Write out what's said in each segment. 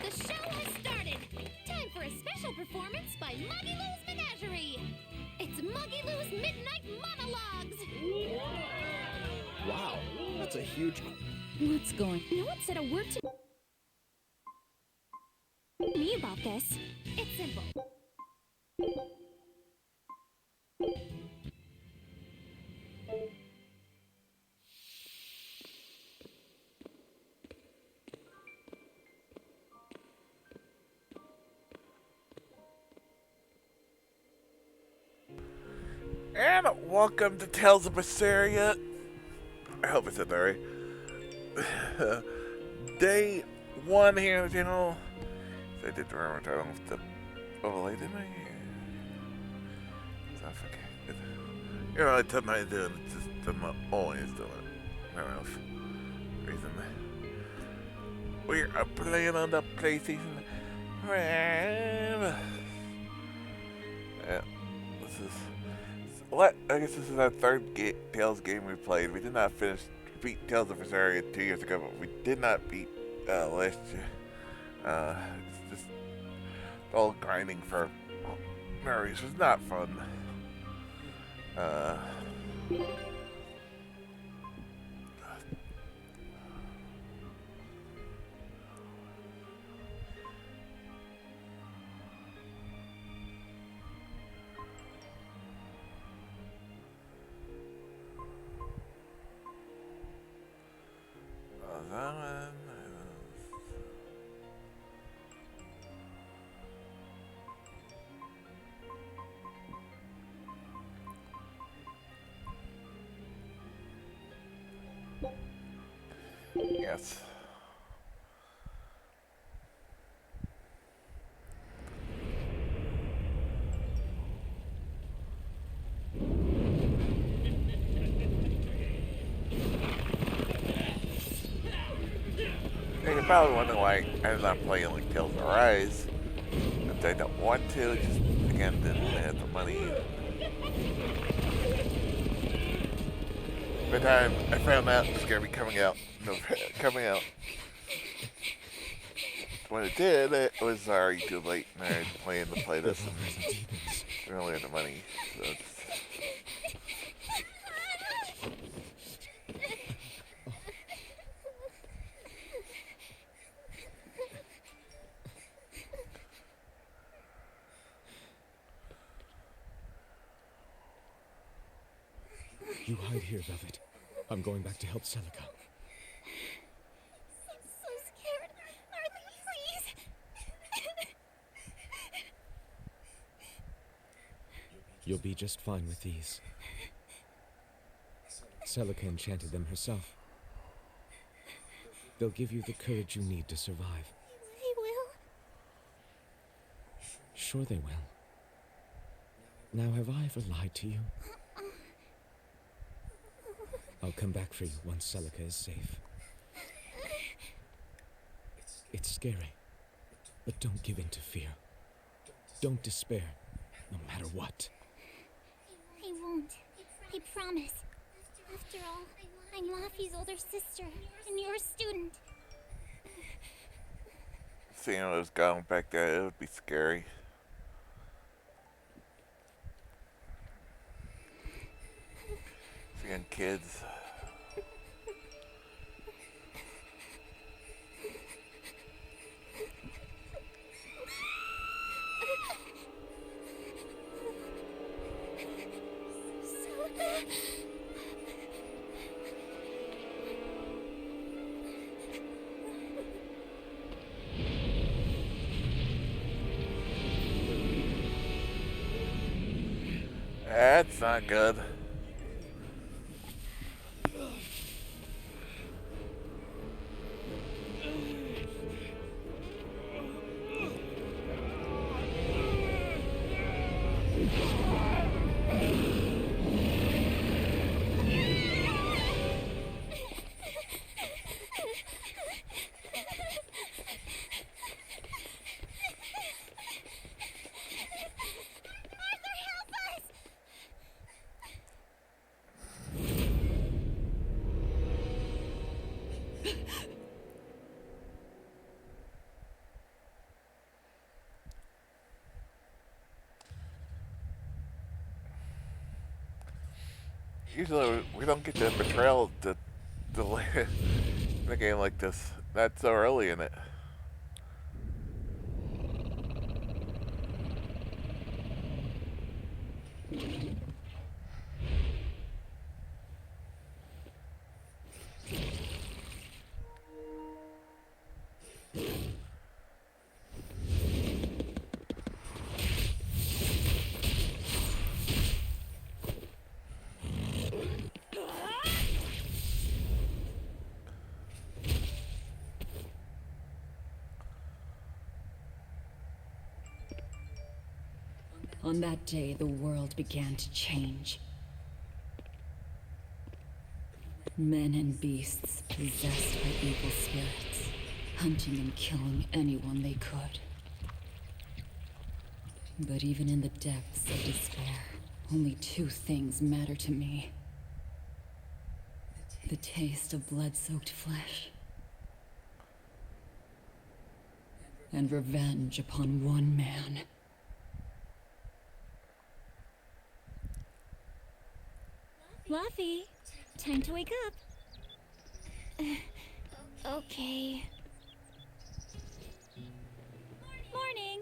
The show has started! Time for a special performance by Muggy Lou's Menagerie! It's Muggy Lou's Midnight Monologues! Wow, that's a huge... What's going on? No one said a word to me about this. It's simple. And welcome to Tales of Berseria. I hope I said that right. Day 1 here on the channel. So I did remember to turn off the overlay, didn't I? That's okay. You know, I told my doing it, just I'm not always doing it. I don't know if reason. We are playing on the PlayStation 5. Yeah, this is. What? I guess this is our third Tales game we played. We did not beat Tales of Berseria 2 years ago, but we did not beat last year. It's just all grinding for memories was not fun. Yes. You're probably wondering why I'm not playing like Tales of Rise. I don't want to, just again didn't have the money. By the time I found out it was gonna be coming out. When it did, it was already too late, and I had planned to play this. I don't really had the money, so it's... You hide here, Velvet. I'm going back to help Celica. I'm so scared. Arthur, please. You'll be just fine with these. Celica enchanted them herself. They'll give you the courage you need to survive. They will. Sure they will. Now, have I ever lied to you? I'll come back for you once Celica is safe. It's scary, but don't give in to fear. Don't despair, no matter what. I won't. I promise. After all, I'm Laffy's older sister, and your student. Seeing what was going back there, it would be scary. Seeing kids. That's not good. Usually we don't get the betrayal to delay in a game like this. Not so early in it. On that day, the world began to change. Men and beasts possessed by evil spirits, hunting and killing anyone they could. But even in the depths of despair, only two things matter to me. The taste of blood-soaked flesh, and revenge upon one man. Laffy, time to wake up. Okay. Morning.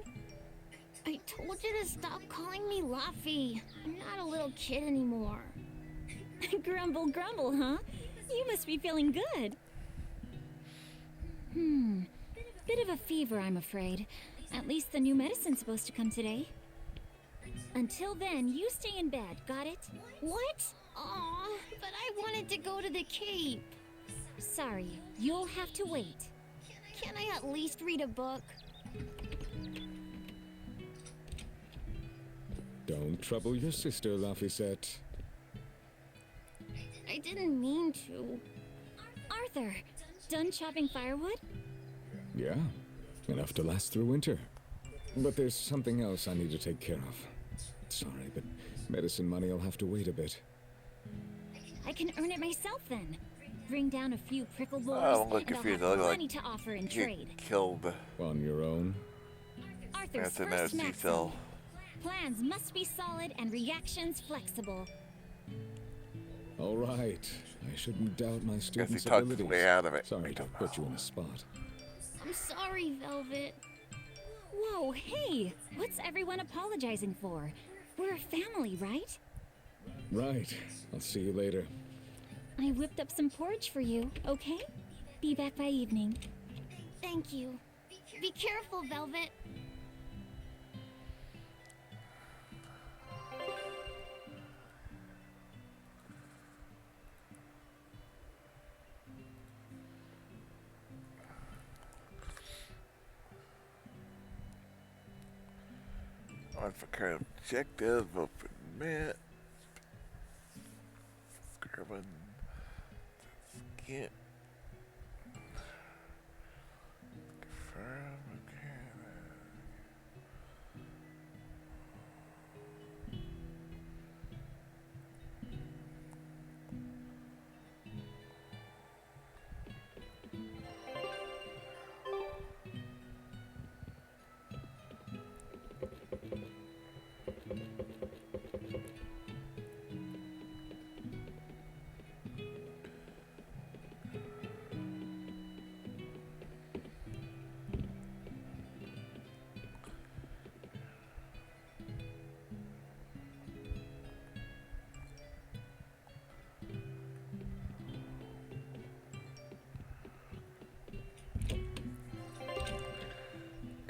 I told you to stop calling me Laffy. I'm not a little kid anymore. Grumble, grumble, huh? You must be feeling good. Bit of a fever, I'm afraid. At least the new medicine's supposed to come today. Until then, you stay in bed, got it? What? Aw, but I wanted to go to the Cape. Sorry, you'll have to wait. Can I at least read a book? Don't trouble your sister, Laphicette. I didn't mean to. Arthur, done chopping firewood? Yeah, enough to last through winter. But there's something else I need to take care of. Sorry, but medicine money will have to wait a bit. I can earn it myself then. Bring down a few prickle boars, Oh, I'm and confused. I'll have I look plenty like to offer in get trade. killed. On your own? Arthur's That's an first OC maxim. cell. Plans must be solid and reactions flexible. All right. I shouldn't doubt my Guess he students' talked his abilities. way out of it. Sorry I to don't put you know. in a spot. I'm sorry, Velvet. Whoa, hey! What's everyone apologizing for? We're a family, right? Right. I'll see you later. I whipped up some porridge for you, okay? Be back by evening. Thank you. Be careful, Velvet. On for current objective, open map. Scrubbing. Skip. Confirm. Okay.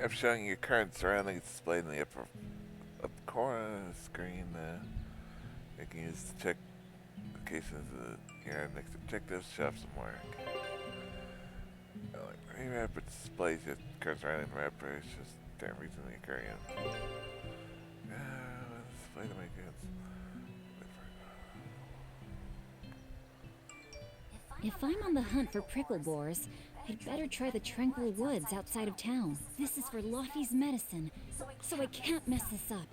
I'm showing your current surroundings displayed in the upper corner of the screen. You can use to check locations of your next objectives. Shop some more. Any map it displays your current surrounding map, it's just damn recently occurring. Display to make it. If I'm on the hunt for prickle boars, I'd better try the tranquil woods outside of town. This is for Laufey's medicine, so I can't mess this up.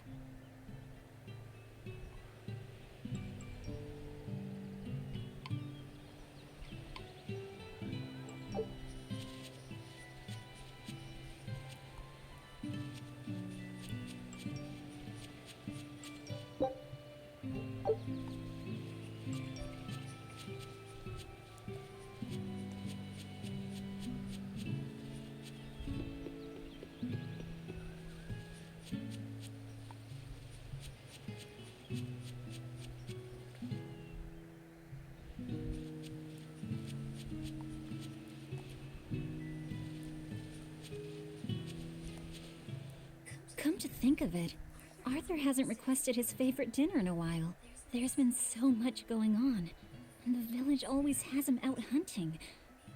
Come to think of it, Arthur hasn't requested his favorite dinner in a while. There's been so much going on, and the village always has him out hunting.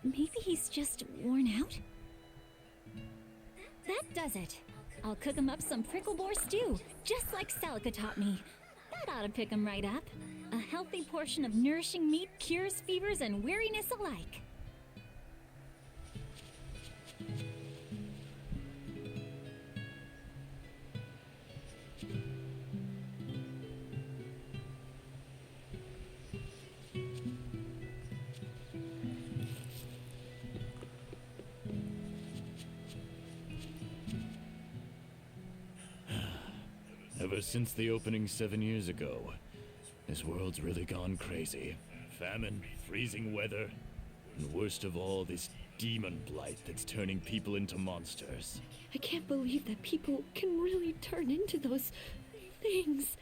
Maybe he's just worn out? That does it! I'll cook him up some prickle boar stew, just like Celica taught me. That ought to pick him right up. A healthy portion of nourishing meat cures fevers and weariness alike. Ever since the opening 7 years ago, this world's really gone crazy. Famine, freezing weather, and worst of all, this demon blight that's turning people into monsters. I can't believe that people can really turn into those things.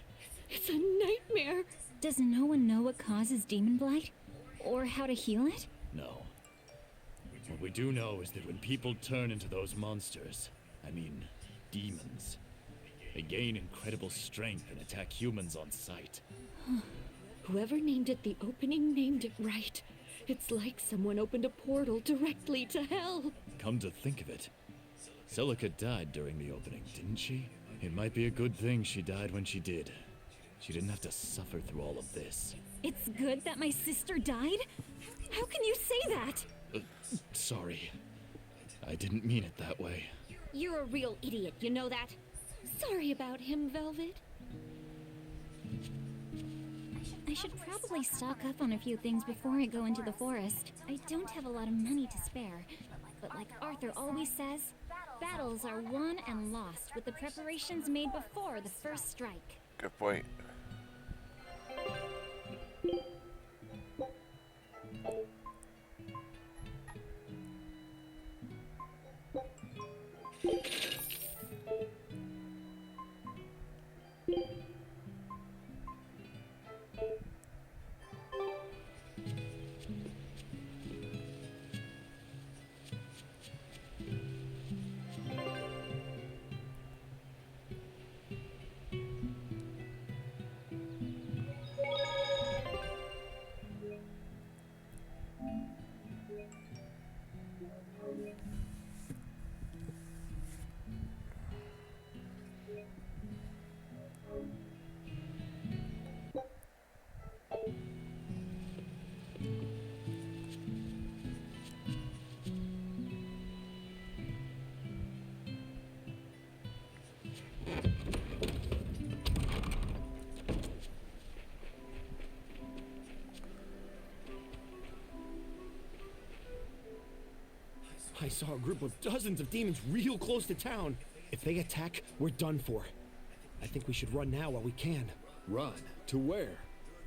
It's a nightmare. Does no one know what causes demon blight? Or how to heal it? No. What we do know is that when people turn into those monsters, I mean, demons, they gain incredible strength and attack humans on sight. Whoever named it the opening named it right. It's like someone opened a portal directly to hell. Come to think of it, Celica died during the opening, didn't she? It might be a good thing she died when she did. She didn't have to suffer through all of this. It's good that my sister died? How can you say that? Sorry. I didn't mean it that way. You're a real idiot, you know that? Sorry about him, Velvet. I should probably stock up on a few things before I go into the forest. I don't have a lot of money to spare, but like Arthur always says, battles are won and lost with the preparations made before the first strike. Good point. I saw a group of dozens of demons real close to town. If they attack, we're done for. I think we should run now while we can. Run? To where?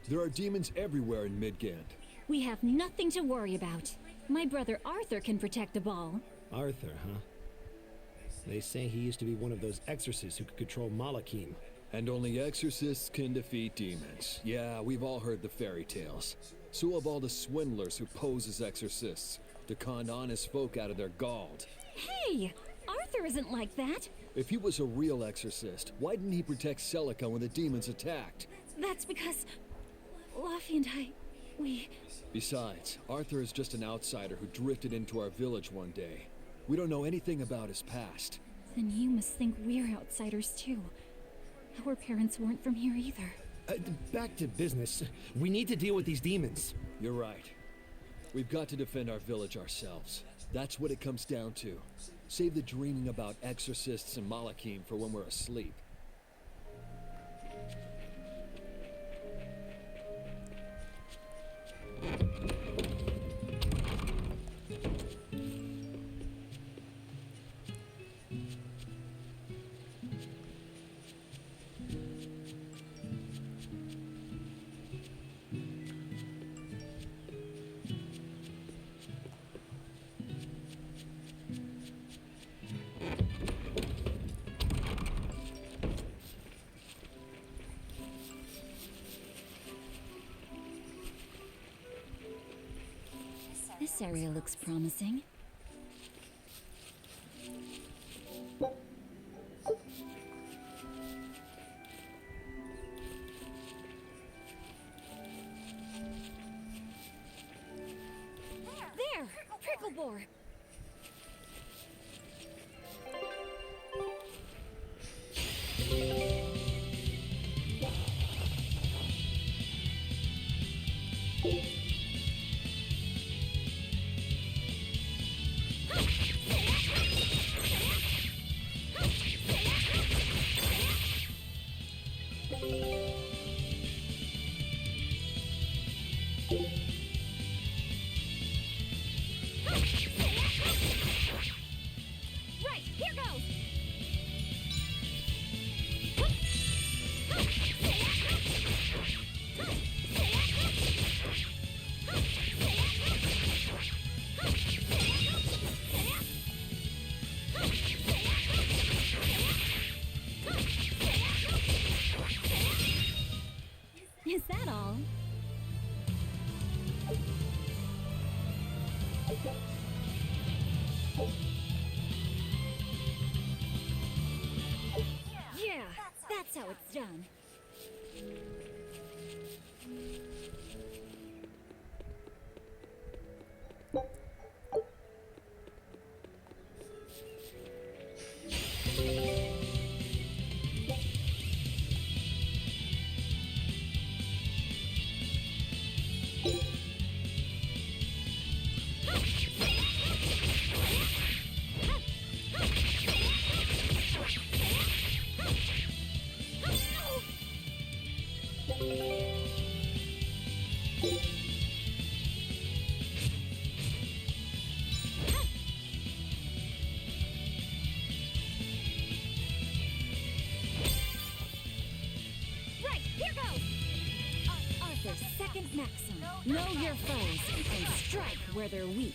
There are demons everywhere in Midgand. We have nothing to worry about. My brother Arthur can protect the ball. Arthur, huh? They say he used to be one of those exorcists who could control Malachim. And only exorcists can defeat demons. Yeah, we've all heard the fairy tales. So have all the swindlers who pose as exorcists to con honest folk out of their gold. Hey! Arthur isn't like that. If he was a real exorcist, why didn't he protect Celica when the demons attacked? That's because Luffy and we... Besides, Arthur is just an outsider who drifted into our village one day. We don't know anything about his past. Then you must think we're outsiders too. Our parents weren't from here either. Back to business. We need to deal with these demons. You're right. We've got to defend our village ourselves. That's what it comes down to. Save the dreaming about exorcists and Malachim for when we're asleep. This area looks promising. There! Prickle boar! Right, here goes! Is that all? Yeah, that's how it's done. Right, here goes! Arthur's second maxim. Know your foes and strike where they're weak.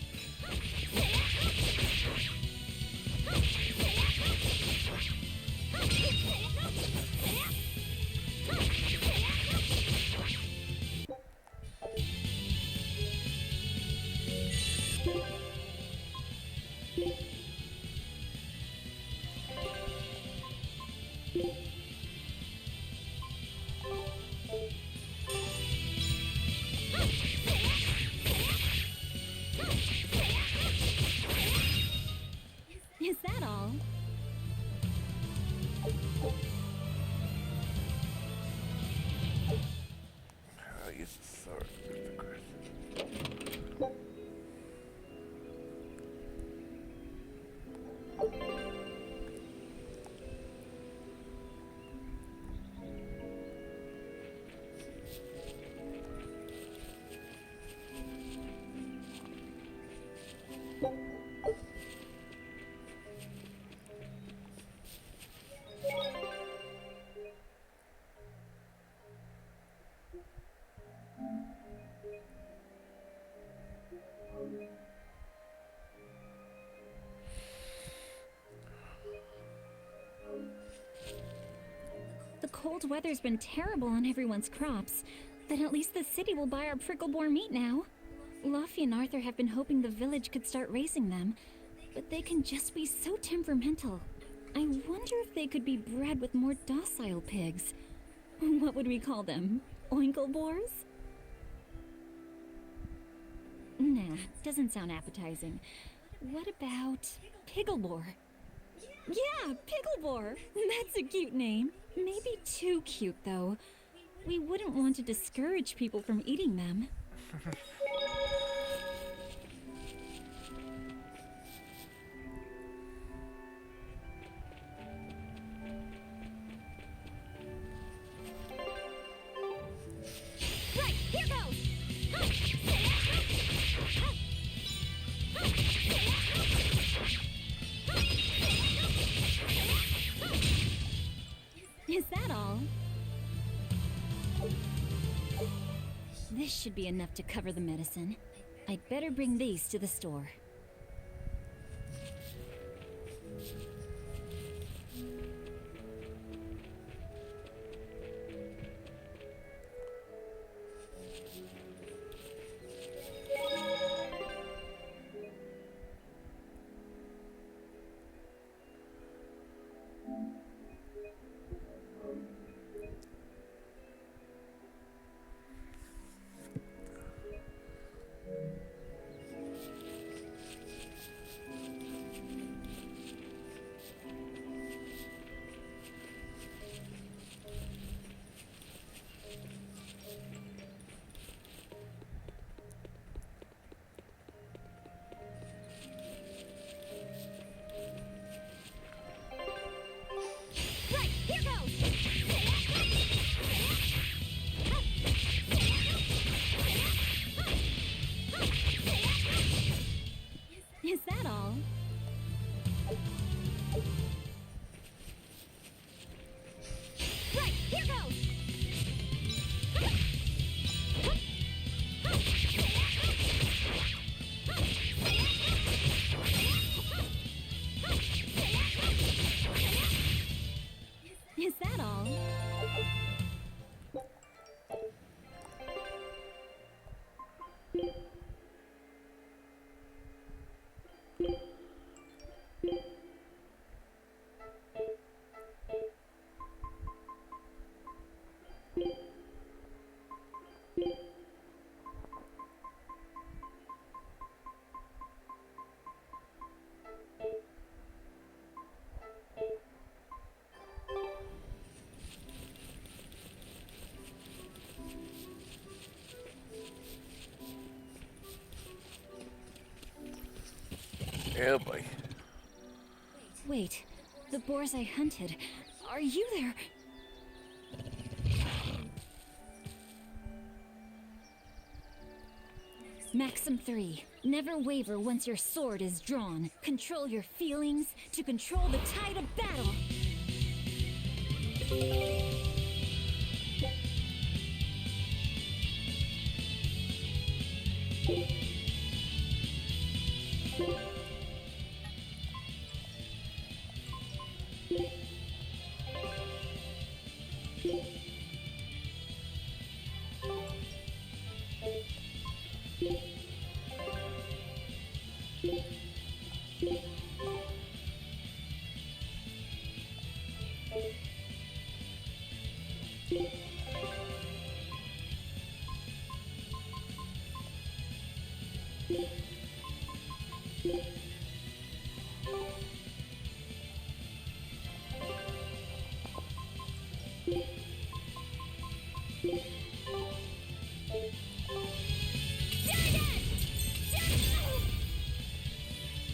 Is that all? I use the sword to move the crystal. cold weather's been terrible on everyone's crops, then at least the city will buy our prickle boar meat now. Luffy and Arthur have been hoping the village could start raising them, but they can just be so temperamental. I wonder if they could be bred with more docile pigs. What would we call them? Oinkle boars? Nah, doesn't sound appetizing. What about Pigglebore? Yeah, Pigglebore! That's a cute name. Maybe too cute, though. We wouldn't want to discourage people from eating them. Right, here goes! Is that all? This should be enough to cover the medicine. I'd better bring these to the store. Right, here goes! Is that all? Right, here goes! Is that all? Oh boy. Wait, the boars I hunted. Are you there? Maxim 3. Never waver once your sword is drawn. Control your feelings to control the tide of battle.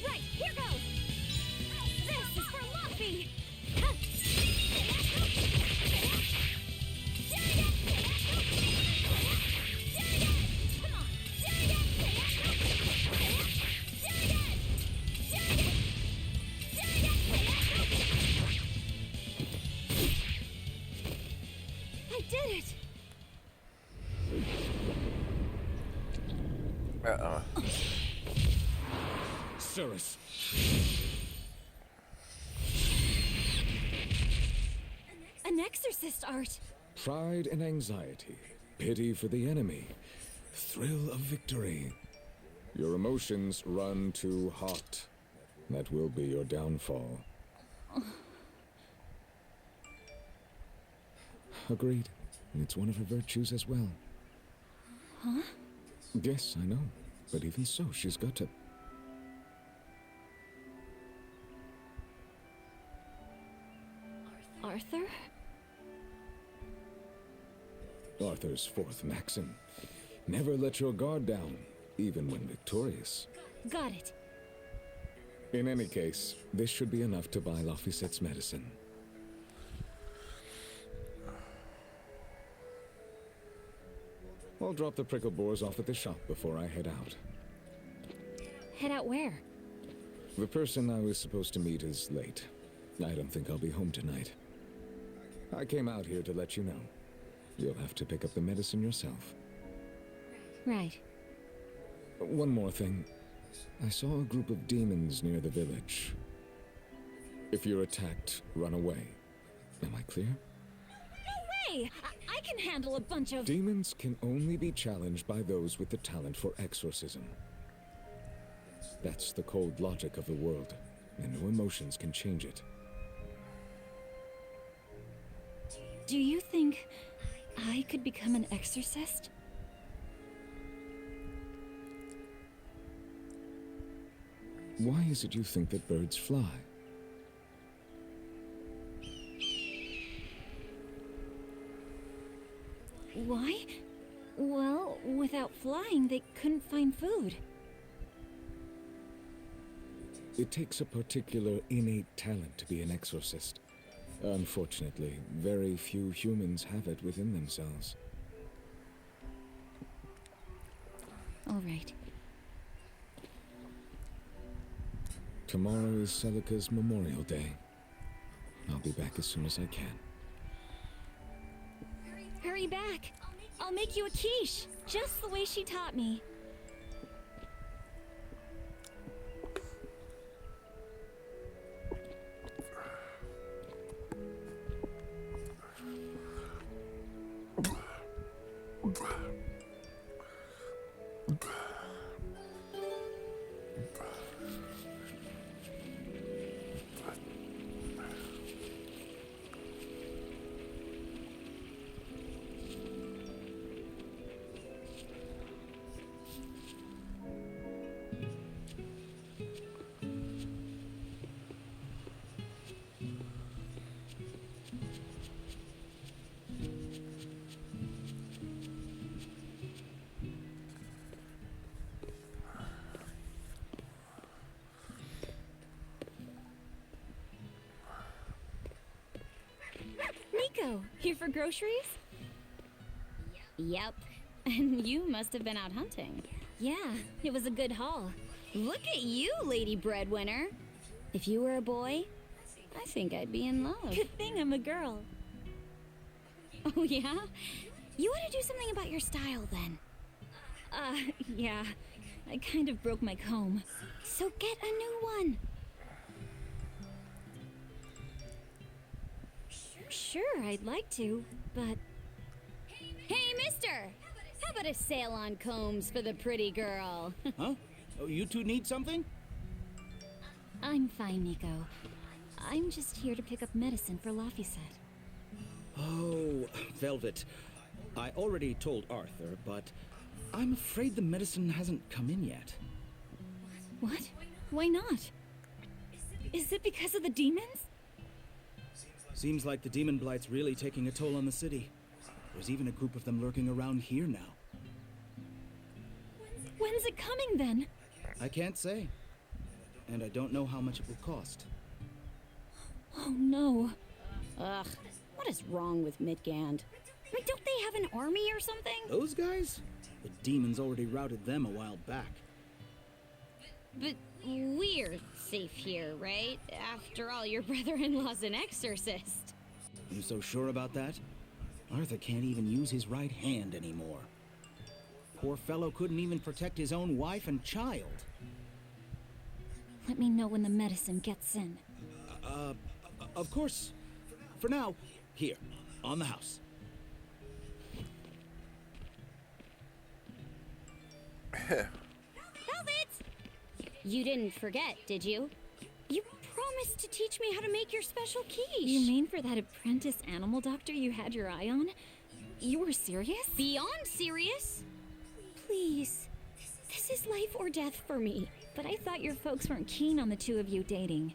Right, here goes! This is for Luffy! Come on! I did it! Uh-oh. Cirrus. A an exorcist, Art. Pride and anxiety, pity for the enemy, thrill of victory. Your emotions run too hot. That will be your downfall. Agreed. It's one of her virtues as well. Huh? Yes, I know. But even so, she's got to... Arthur? Arthur's fourth maxim. Never let your guard down, even when victorious. Got it. In any case, this should be enough to buy Lafisette's medicine. I'll drop the prickle bores off at the shop before I head out. Head out where? The person I was supposed to meet is late. I don't think I'll be home tonight. I came out here to let you know. You'll have to pick up the medicine yourself. Right. One more thing. I saw a group of demons near the village. If you're attacked, run away. Am I clear? No way! I can handle a bunch of... Demons can only be challenged by those with the talent for exorcism. That's the cold logic of the world, and no emotions can change it. Do you think I could become an exorcist? Why is it you think that birds fly? Why? Well, without flying, they couldn't find food. It takes a particular innate talent to be an exorcist. Unfortunately, very few humans have it within themselves. All right. Tomorrow is Celica's Memorial Day. I'll be back as soon as I can. Hurry back! I'll make you a quiche, just the way she taught me. Nico, here for groceries? Yep. And you must have been out hunting. Yeah, it was a good haul. Look at you, Lady Breadwinner. If you were a boy, I think I'd be in love. Good thing I'm a girl. Oh, yeah? You ought to do something about your style, then. Yeah. I kind of broke my comb. So get a new one. Sure, I'd like to, but... Hey, mister! How about a sale on combs for the pretty girl? Huh? Oh, you two need something? I'm fine, Nico. I'm just here to pick up medicine for Lafiset. Oh, Velvet. I already told Arthur, but I'm afraid the medicine hasn't come in yet. What? Why not? Is it because of the demons? Seems like the demon blight's really taking a toll on the city. There's even a group of them lurking around here now. When's it coming, then? I can't say. And I don't know how much it will cost. Oh, no. Ugh, what is wrong with Midgand? I mean, don't they have an army or something? Those guys? The demons already routed them a while back. But we're safe here, right? After all, your brother-in-law's an exorcist. You so sure about that? Arthur can't even use his right hand anymore. Poor fellow couldn't even protect his own wife and child. Let me know when the medicine gets in. Of course. For now, Here, on the house. Velvet! You didn't forget, did you? You promised to teach me how to make your special quiche. You mean for that apprentice animal doctor you had your eye on? You were serious? Beyond serious? Please. This is life or death for me. But I thought your folks weren't keen on the two of you dating.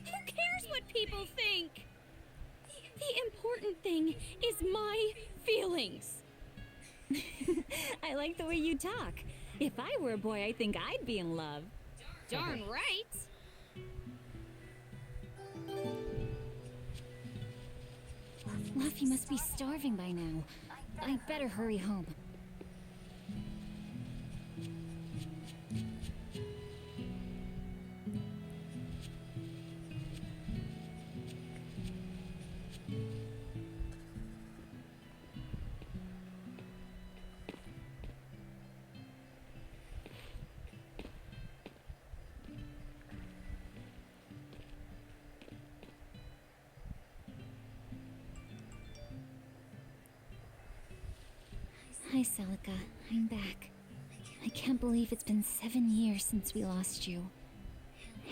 Who cares what people think? The important thing is my feelings. I like the way you talk. If I were a boy, I think I'd be in love. Darn right. Luffy must be starving by now. I better hurry home. Hi, Celica. I'm back. I can't believe it's been 7 years since we lost you.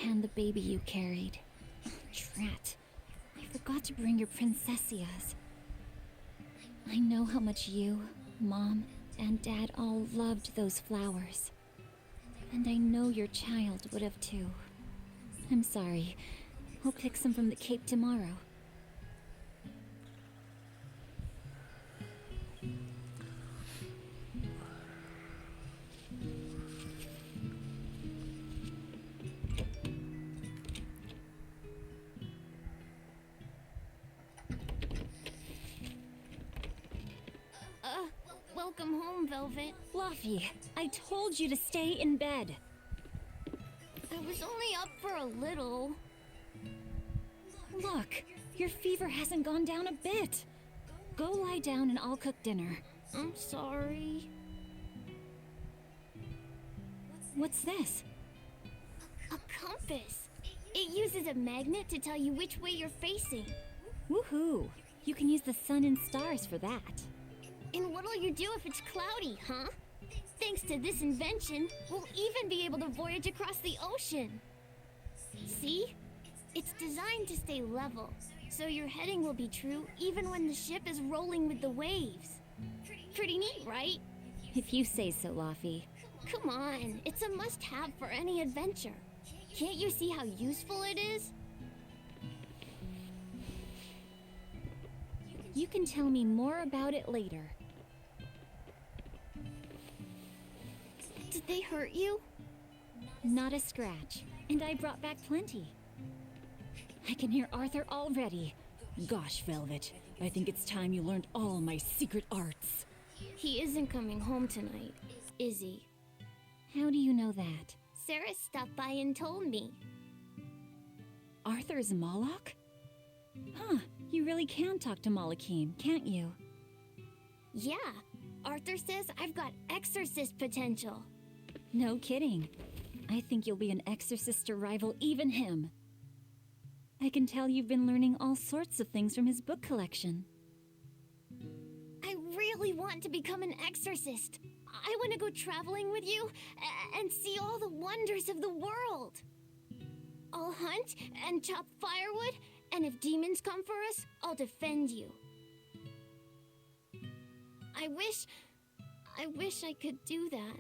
And the baby you carried. Oh, drat. I forgot to bring your princessias. I know how much you, Mom, and Dad all loved those flowers. And I know your child would have too. I'm sorry. I'll pick some from the Cape tomorrow. Welcome home, Velvet. Luffy, I told you to stay in bed. I was only up for a little. Look, your fever hasn't gone down a bit. Go lie down and I'll cook dinner. I'm sorry. What's this? A compass. It uses a magnet to tell you which way you're facing. Woohoo! You can use the sun and stars for that. And what'll you do if it's cloudy, huh? Thanks to this invention, we'll even be able to voyage across the ocean. See? It's designed to stay level, so your heading will be true even when the ship is rolling with the waves. Pretty neat, right? If you say so, Luffy. Come on, it's a must-have for any adventure. Can't you see how useful it is? You can tell me more about it later. Did they hurt you? Not a scratch, and I brought back plenty. I can hear Arthur already. Gosh, Velvet, I think it's time you learned all my secret arts. He isn't coming home tonight, is he? How do you know that? Sarah stopped by and told me. Arthur's Moloch? Huh, you really can talk to Malakim, can't you? Yeah, Arthur says I've got exorcist potential. No kidding. I think you'll be an exorcist to rival even him. I can tell you've been learning all sorts of things from his book collection. I really want to become an exorcist. I want to go traveling with you and see all the wonders of the world. I'll hunt and chop firewood, and if demons come for us, I'll defend you. I wish I could do that.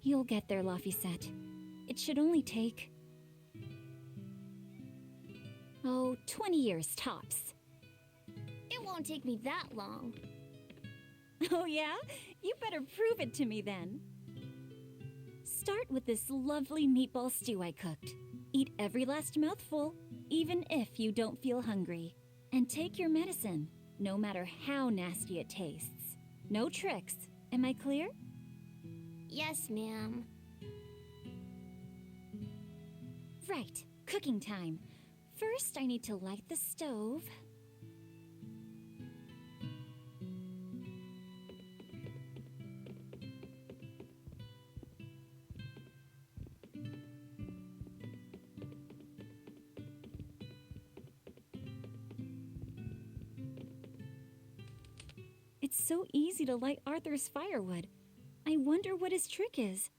You'll get there, Laphicet. It should only take... 20 years tops. It won't take me that long. Oh yeah? You better prove it to me then. Start with this lovely meatball stew I cooked. Eat every last mouthful, even if you don't feel hungry. And take your medicine, no matter how nasty it tastes. No tricks. Am I clear? Yes, ma'am. Right, cooking time. First, I need to light the stove. It's so easy to light Arthur's firewood. I wonder what his trick is.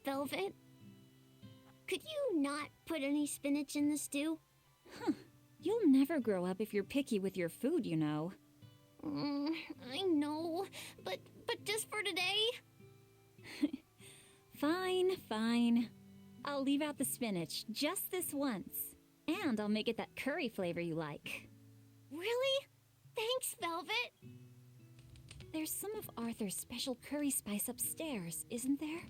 Velvet? Could you not put any spinach in the stew? Huh. You'll never grow up if you're picky with your food, you know. I know, but just for today? Fine, fine. I'll leave out the spinach just this once. And I'll make it that curry flavor you like. Really? Thanks, Velvet. There's some of Arthur's special curry spice upstairs, isn't there?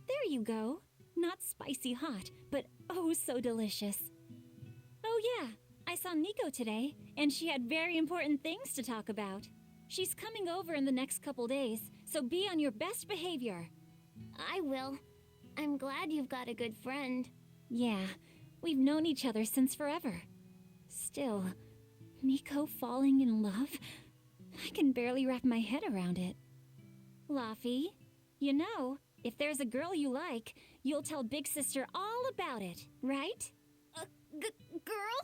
There you go. Not spicy hot, but oh so delicious. Oh yeah, I saw Nico today, and she had very important things to talk about. She's coming over in the next couple days, so be on your best behavior. I will. I'm glad you've got a good friend. Yeah, we've known each other since forever. Still, Nico falling in love? I can barely wrap my head around it. Laffy, you know, if there's a girl you like, you'll tell Big Sister all about it, right? A girl?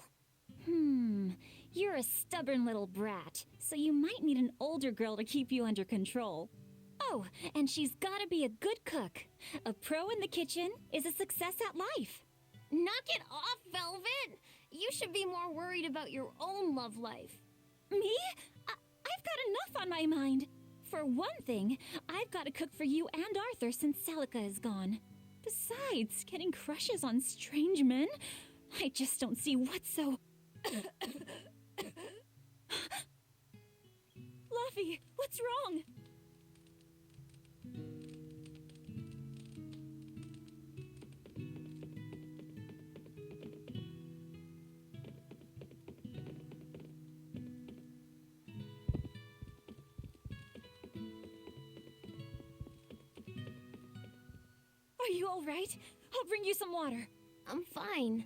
You're a stubborn little brat, so you might need an older girl to keep you under control. Oh, and she's gotta be a good cook. A pro in the kitchen is a success at life. Knock it off, Velvet! You should be more worried about your own love life. Me? I've got enough on my mind. For one thing, I've got to cook for you and Arthur since Celica is gone. Besides, getting crushes on strange men? I just don't see what's so... Luffy, what's wrong? Are you all right? I'll bring you some water. I'm fine.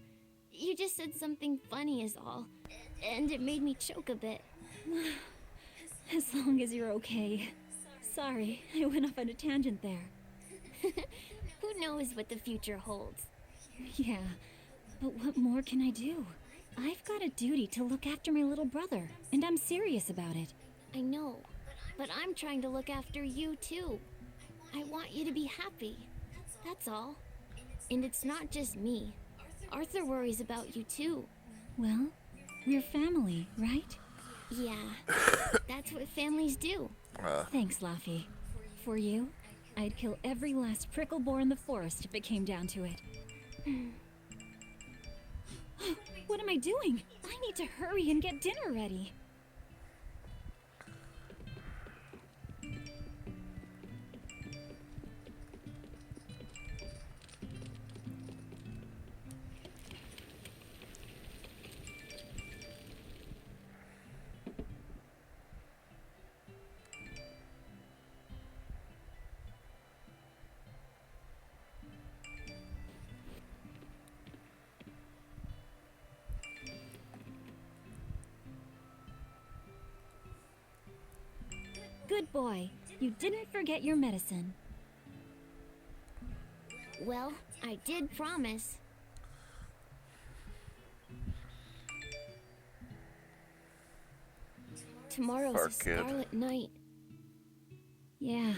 You just said something funny is all, and it made me choke a bit. As long as you're okay. Sorry, I went off on a tangent there. Who knows what the future holds? Yeah, but what more can I do? I've got a duty to look after my little brother, and I'm serious about it. I know, but I'm trying to look after you too. I want you to be happy. That's all. And it's not just me. Arthur worries about you too. Well, we're family, right? Yeah, that's what families do. Thanks, Laffy. For you, I'd kill every last prickle boar in the forest if it came down to it. What am I doing? I need to hurry and get dinner ready. Good boy. You didn't forget your medicine. Well, I did promise. Tomorrow's Poor a kid. scarlet night. Yeah,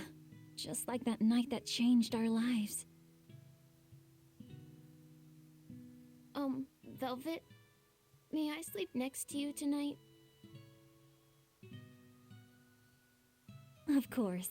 just like that night that changed our lives. Velvet, may I sleep next to you tonight? Of course.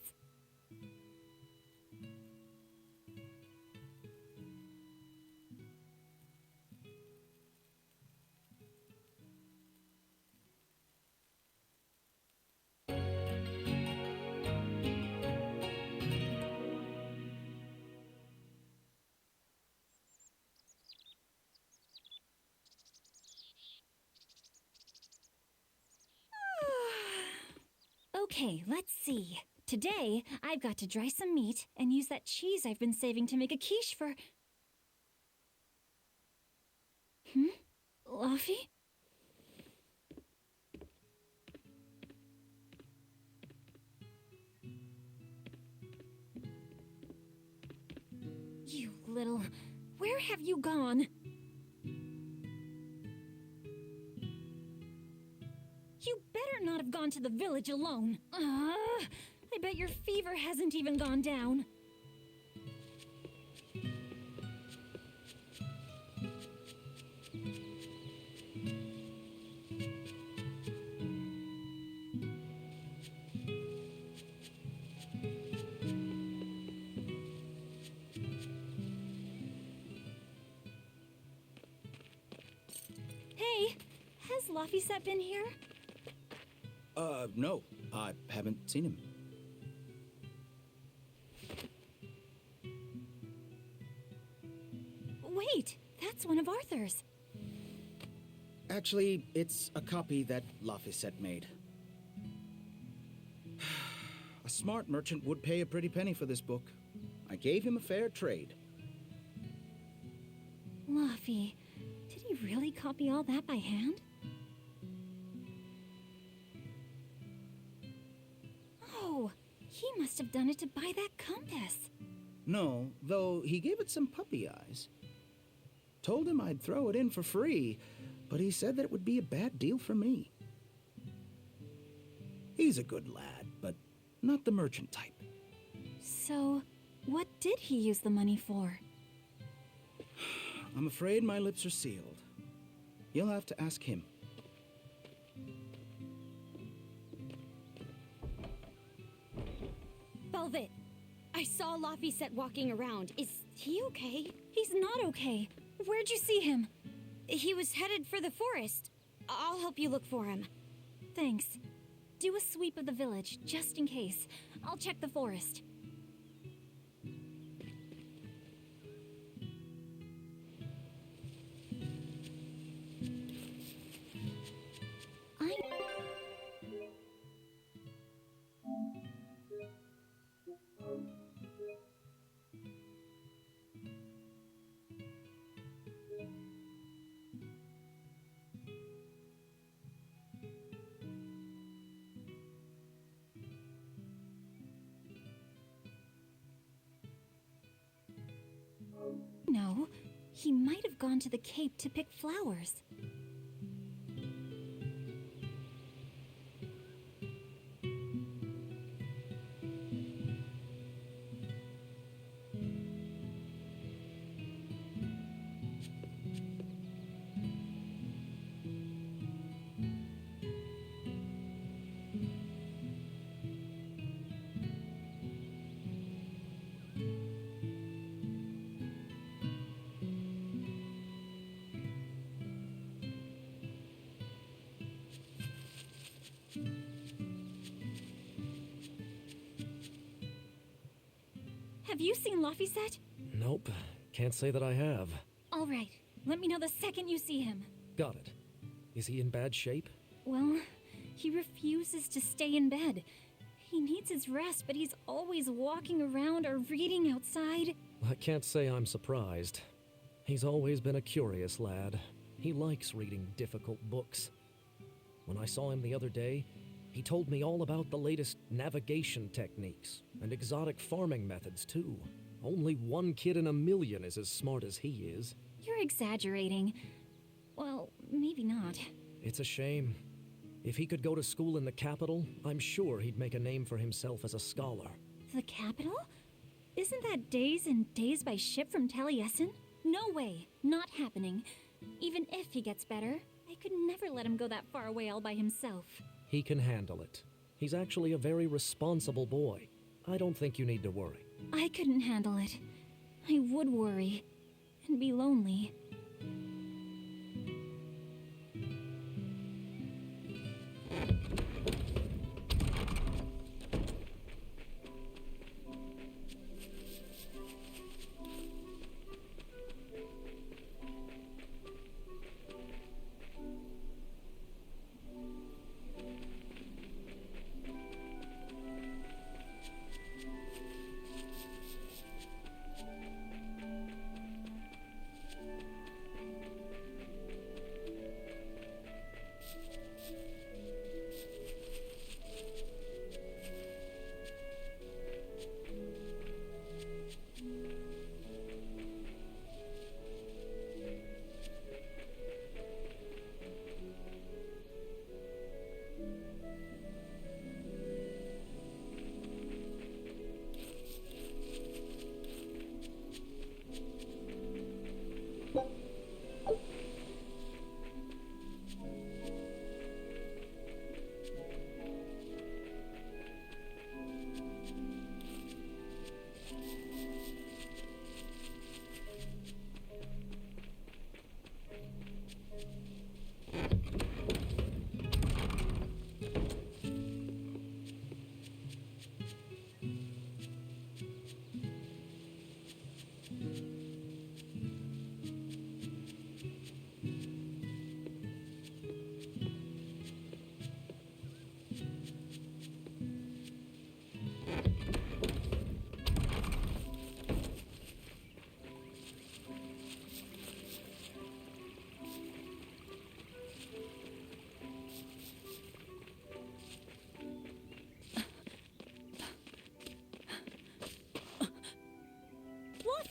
Okay, let's see. Today, I've got to dry some meat and use that cheese I've been saving to make a quiche for... Luffy? You little... Where have you gone? You better not have gone to the village alone. I bet your fever hasn't even gone down. Hey, has Laphicet been here? No. I haven't seen him. Wait, that's one of Arthur's. Actually, it's a copy that Laphicet made. A smart merchant would pay a pretty penny for this book. I gave him a fair trade. Laffy, did he really copy all that by hand? Oh, he must have done it to buy that compass. No, though he gave it some puppy eyes. Told him I'd throw it in for free, but he said that it would be a bad deal for me. He's a good lad, but not the merchant type. So, what did he use the money for? I'm afraid my lips are sealed. You'll have to ask him. Velvet, I saw Laphicet walking around. Is he okay? He's not okay. Where'd you see him? He was headed for the forest. I'll help you look for him. Thanks. Do a sweep of the village, just in case. I'll check the forest. No, he might have gone to the Cape to pick flowers. Have you seen Laphicet? Nope. Can't say that I have. All right. Let me know the second you see him. Got it. Is he in bad shape? Well, he refuses to stay in bed. He needs his rest, but he's always walking around or reading outside. I can't say I'm surprised. He's always been a curious lad. He likes reading difficult books. When I saw him the other day, he told me all about the latest navigation techniques and exotic farming methods, too. Only one kid in a million is as smart as he is. You're exaggerating. Well, maybe not. It's a shame. If he could go to school in the capital, I'm sure he'd make a name for himself as a scholar. The capital? Isn't that days and days by ship from Taliesin? No way. Not happening. Even if he gets better, I could never let him go that far away all by himself. He can handle it. He's actually a very responsible boy. I don't think you need to worry. I couldn't handle it. I would worry. And be lonely.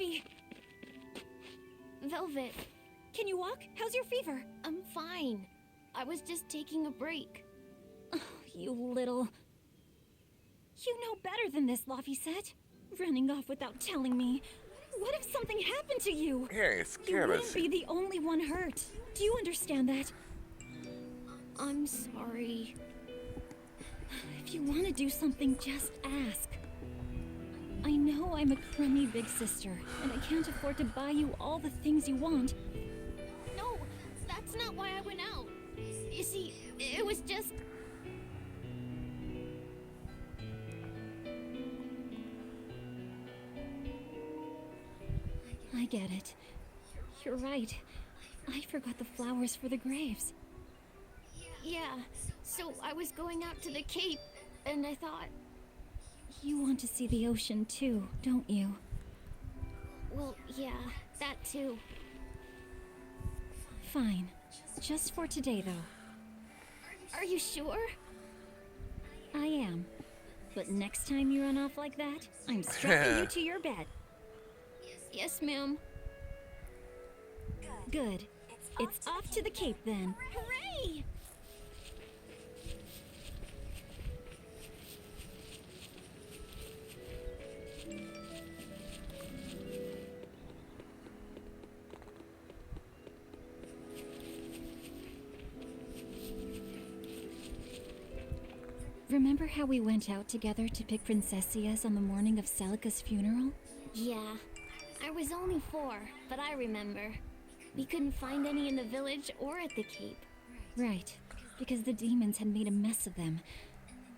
me! Velvet, Can you walk? How's your fever? I'm fine. I was just taking a break. Oh, you little... You know better than this, Laphicet. Running off without telling me. What if something happened to you? Yeah, you You scared wouldn't us. be the only one hurt. Do you understand that? I'm sorry. If you want to do something, just ask. I know I'm a crummy big sister, and I can't afford to buy you all the things you want. No, that's not why I went out. You see, it was just... I get it. You're right. I forgot the flowers for the graves. Yeah, so I was going out to the Cape, and I thought... You want to see the ocean too, don't you? Well, yeah, that too. Fine. Just for today, though. Are you sure? I am. But next time you run off like that, I'm strapping you to your bed. Yes, ma'am. Good. It's off to the Cape then. Hooray! Remember how we went out together to pick princessias on the morning of Celica's funeral? Yeah, I was only 4, but I remember. We couldn't find any in the village or at the Cape. Right, because the demons had made a mess of them.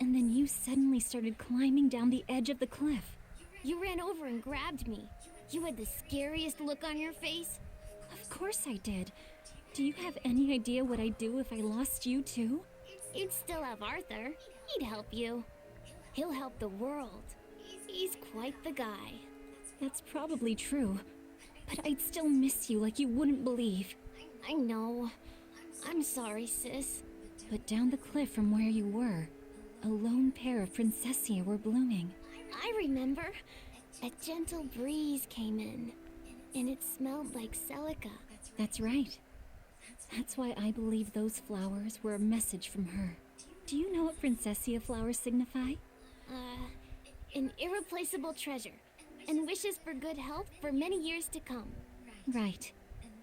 And then you suddenly started climbing down the edge of the cliff. You ran over and grabbed me. You had the scariest look on your face. Of course I did. Do you have any idea what I'd do if I lost you too? You'd still have Arthur. He'd help you. He'll help the world. He's quite the guy. That's probably true. But I'd still miss you like you wouldn't believe. I know. I'm sorry, sis. But down the cliff from where you were, a lone pair of princessia were blooming. I remember. A gentle breeze came in, and it smelled like Celica. That's right. That's why I believe those flowers were a message from her. Do you know what princessia flowers signify? An irreplaceable treasure, and wishes for good health for many years to come. Right.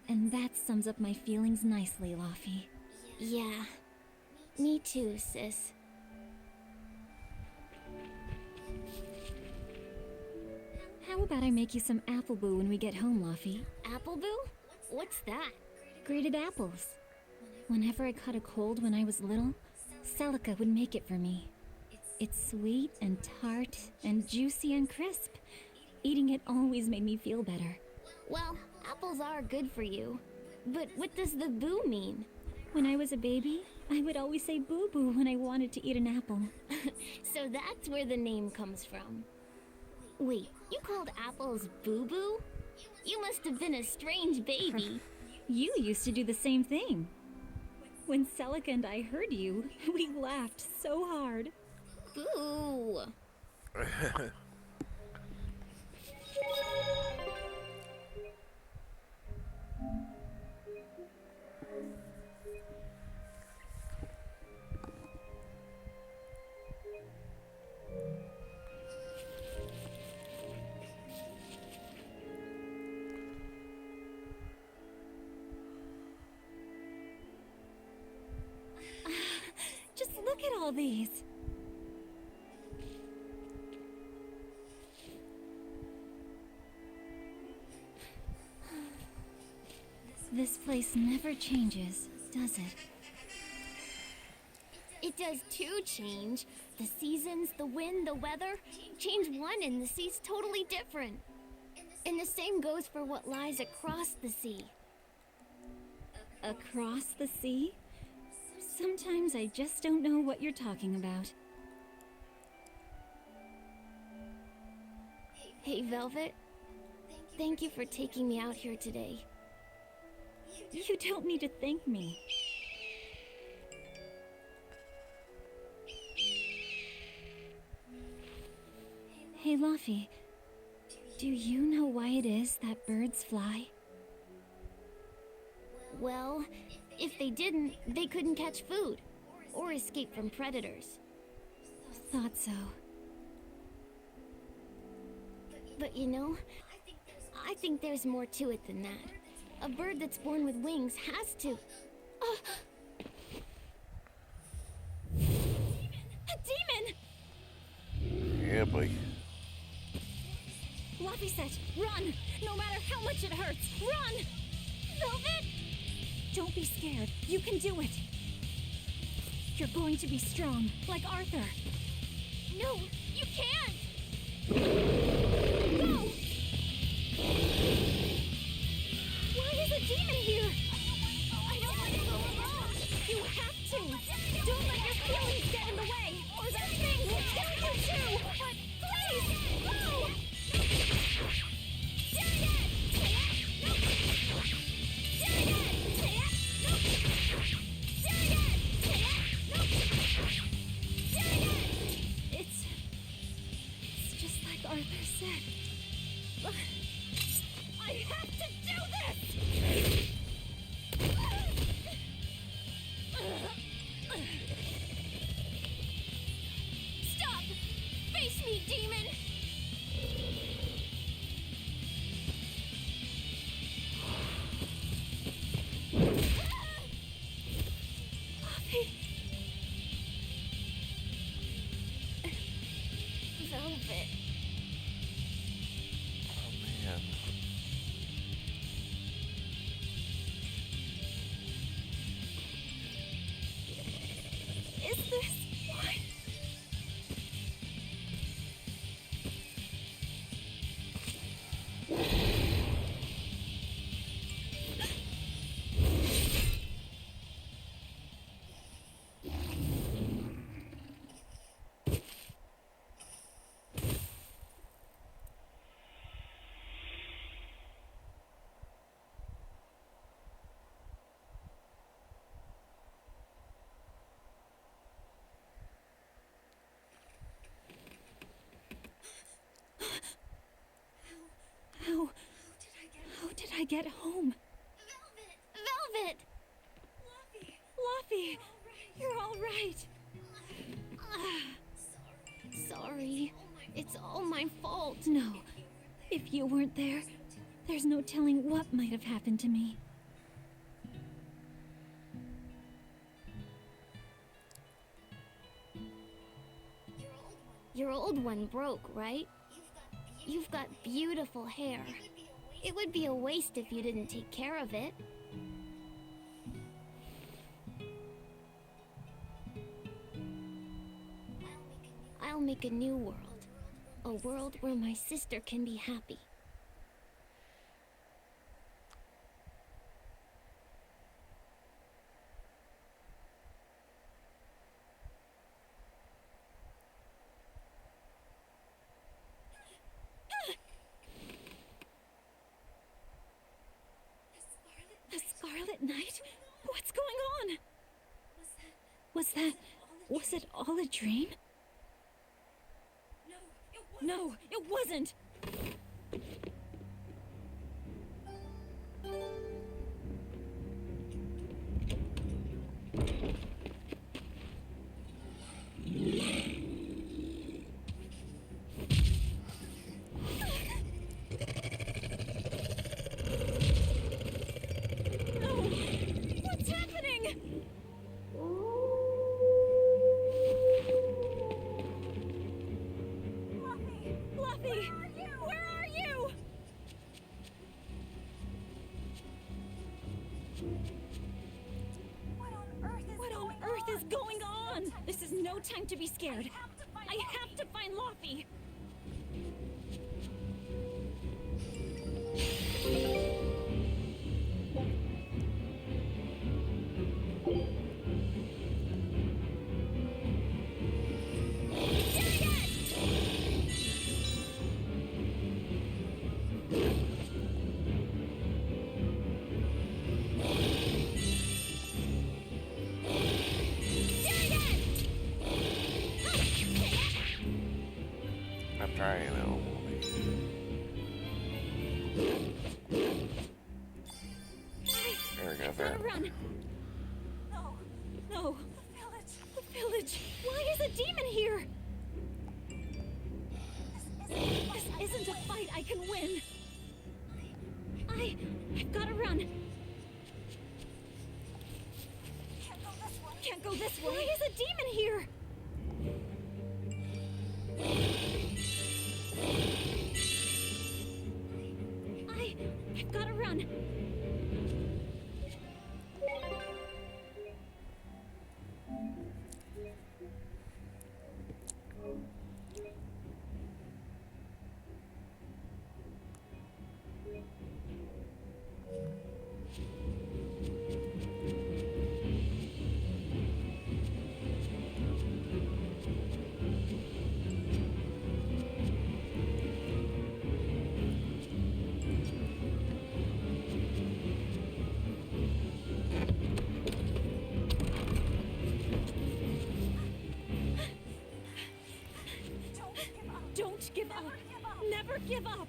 And that sums up my feelings nicely, Laphi. Yeah. Me too, sis. How about I make you some apple boo when we get home, Laphi? Appleboo? What's that? Grated apples. Whenever I caught a cold when I was little, Celica would make it for me. It's sweet and tart and juicy and crisp. Eating it always made me feel better. Well, apples are good for you. But what does the boo mean? When I was a baby, I would always say boo-boo when I wanted to eat an apple. So that's where the name comes from. Wait, you called apples boo-boo? You must have been a strange baby. You used to do the same thing. When Celica and I heard you, we laughed so hard. Boo! Just look at all these. This place never changes, does it? It does too change. The seasons, the wind, the weather. Change one and the sea's totally different. And the same goes for what lies across the sea. Across the sea? Sometimes I just don't know what you're talking about. Hey, Velvet. Thank you for taking me out here today. You don't need to thank me. Hey, Laphi, Do you know why it is that birds fly? Well, if they didn't, they couldn't catch food or escape from predators. Thought so. But you know, I think there's more to it than that. A bird that's born with wings has to. A demon! Yeah, boy. Luffy said, run! No matter how much it hurts, run! Velvet! Don't be scared. You can do it. You're going to be strong, like Arthur. No, you can't! Go! Why is a demon here? I don't want to go alone! You have to! Don't let your feelings get in the way, or that thing will kill you too! But please, go! It's just like Arthur said. I have to do this! Stop! Face me, demon! Velvet. Oh, man. Is this why? How did I get home? Velvet! Luffy, you're all right. Sorry. It's all my fault. No, if you weren't there, there's no telling what might have happened to me. Your old one broke, right? You've got beautiful hair. It would be a waste if you didn't take care of it. I'll make a new world. A world where my sister can be happy. The Scarlet Knight? What's going on? Was it all a dream? No, it wasn't! What's happening? Luffy! Where are you? What on earth is going on? This is no time to be scared. I have to find Luffy. I'm trying, little boy. There we go, I've there. gotta run. No. The village. Why is a demon here? This isn't a fight I can win. I've gotta run. Can't go this way. Why is a demon here? I've gotta run. Don't give up. Never give up.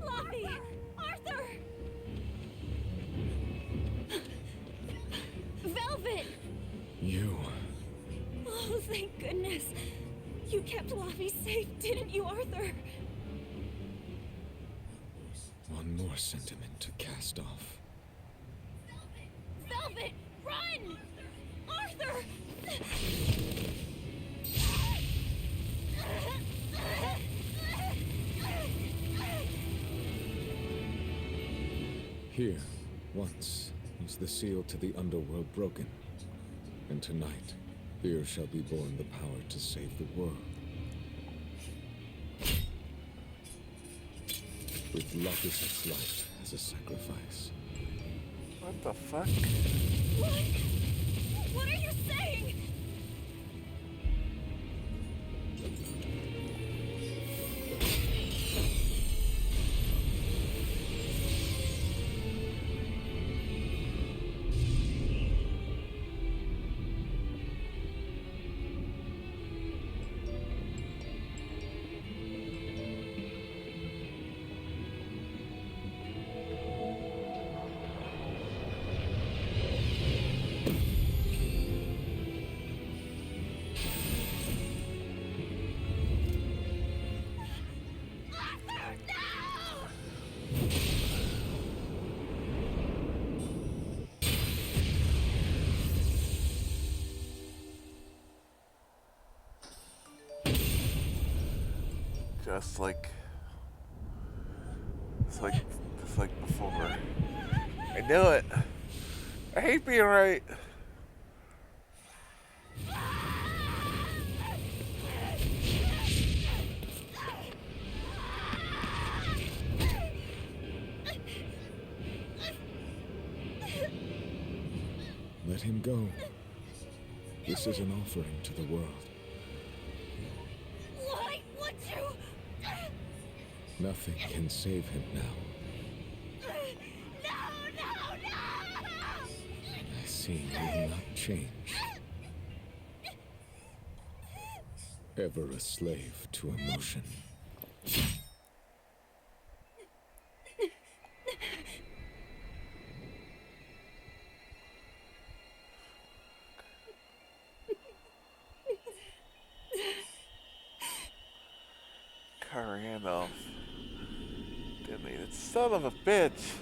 Luffy! Arthur! Velvet! You. Oh, thank goodness. You kept Luffy safe, didn't you, Arthur? One more sentiment to cast off. Velvet! Run! Arthur! Here, once, is the seal to the underworld broken. And tonight, here shall be born the power to save the world. With Locus's life as a sacrifice. What the fuck? What? What are you saying? Just like before. I knew it. I hate being right. Let him go. This is an offering to the world. Why would you? Nothing can save him now. No! I see you will not change. Ever a slave to emotion. Randolph. Didn't he? Son of a bitch.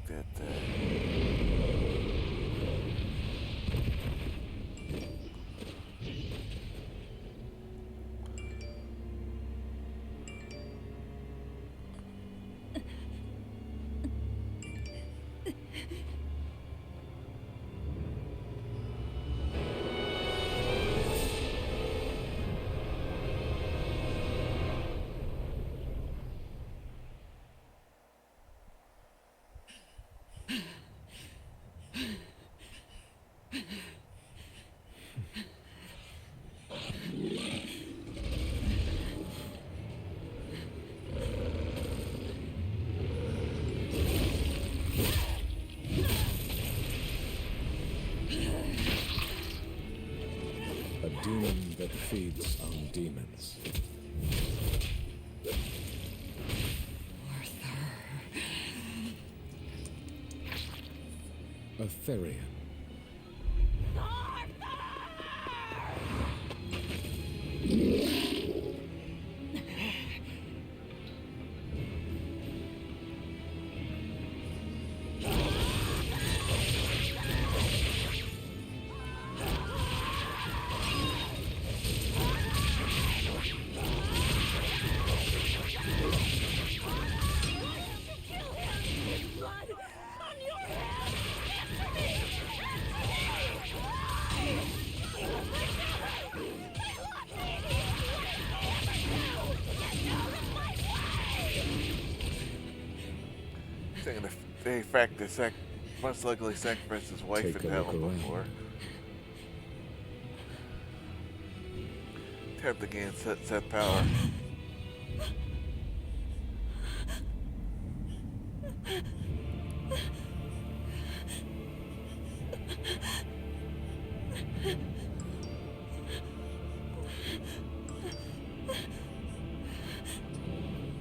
that. A demon that feeds on demons. A Therian. In fact, the most likely sacrificed his wife Take in a hell look around. before. Tap to gain set power.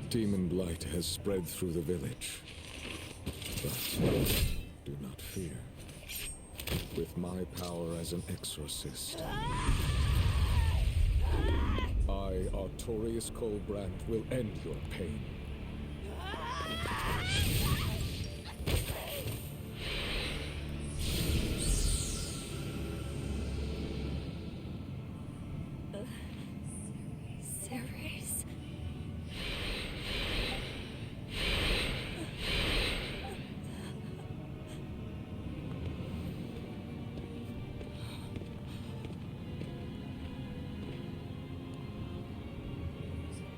Demon blight has spread through the village. But do not fear. With my power as an exorcist, I, Artorius Colbrand, will end your pain. Ceres.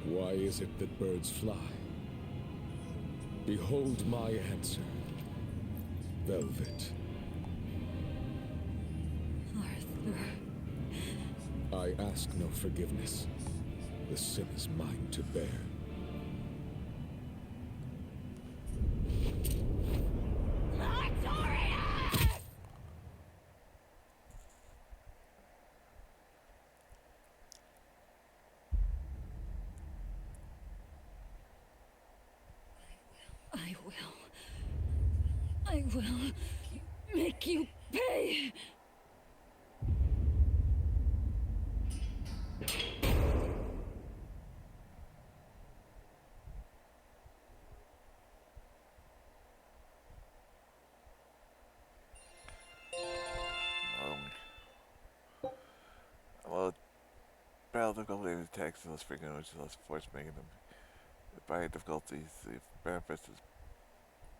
Why is it that birds fly? Behold my answer. Velvet. Arthur. I ask no forgiveness. The sin is mine to bear. I will make you pay. Well, battle difficulty attacks less frequent, which is less force, making them by difficulties. The benefits is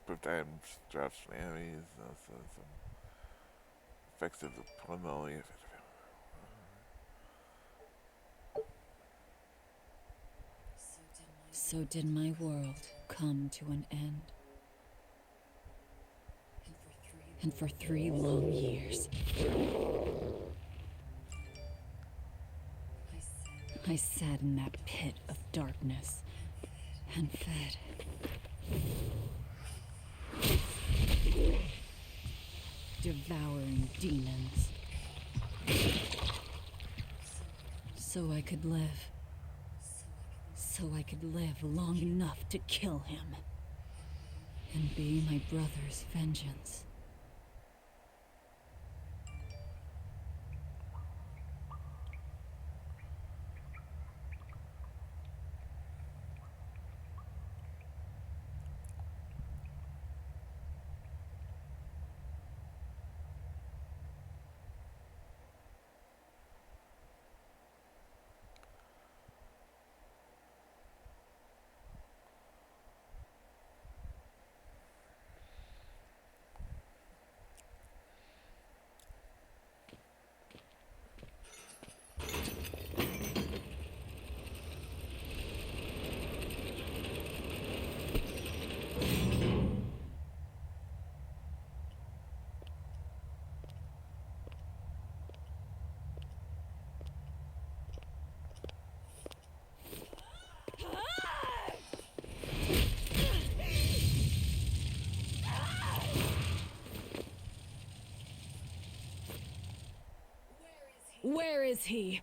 improved items drops from enemies, also some effects of the pulmonary. So did my world come to an end. And for 3 long years, I sat in that pit of darkness and fed. Devouring demons. So I could live. So I could live long enough to kill him. And be my brother's vengeance. Where is he?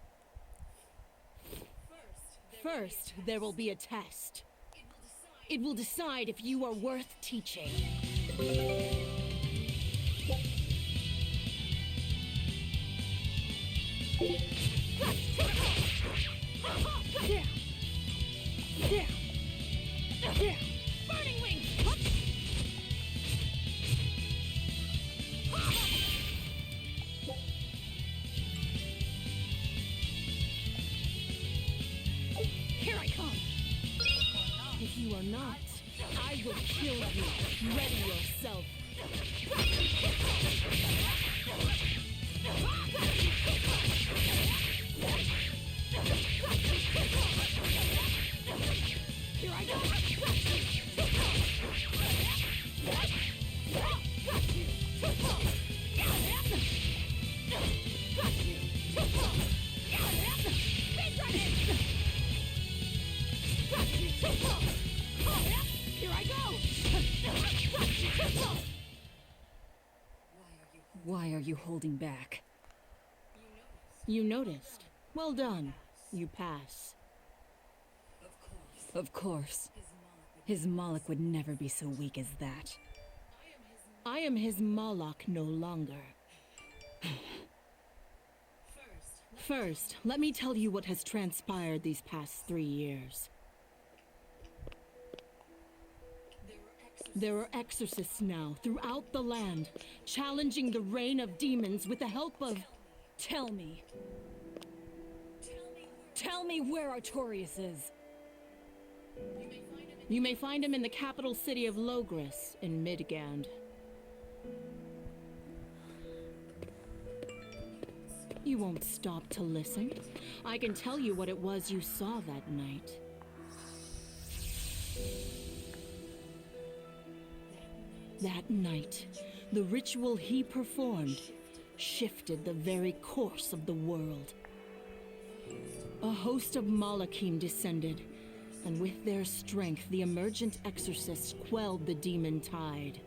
First, there will be a test. It will decide if you are worth teaching. Burning wings! Here I come! If you are not, I will kill you. Ready yourself. Here I go! Here I go! Why are you holding back? You noticed. Well done. You pass. Of course. His Moloch would never be so weak as that. I am his Moloch no longer. First, let me tell you what has transpired these past 3 years. There are exorcists now throughout the land, challenging the reign of demons with the help of... Tell me. Tell me where Artorias is. You may find him in the capital city of Logris in Midgand. You won't stop to listen. I can tell you what it was you saw that night. That night, the ritual he performed shifted the very course of the world. A host of Malachim descended, and with their strength, the emergent exorcists quelled the demon tide.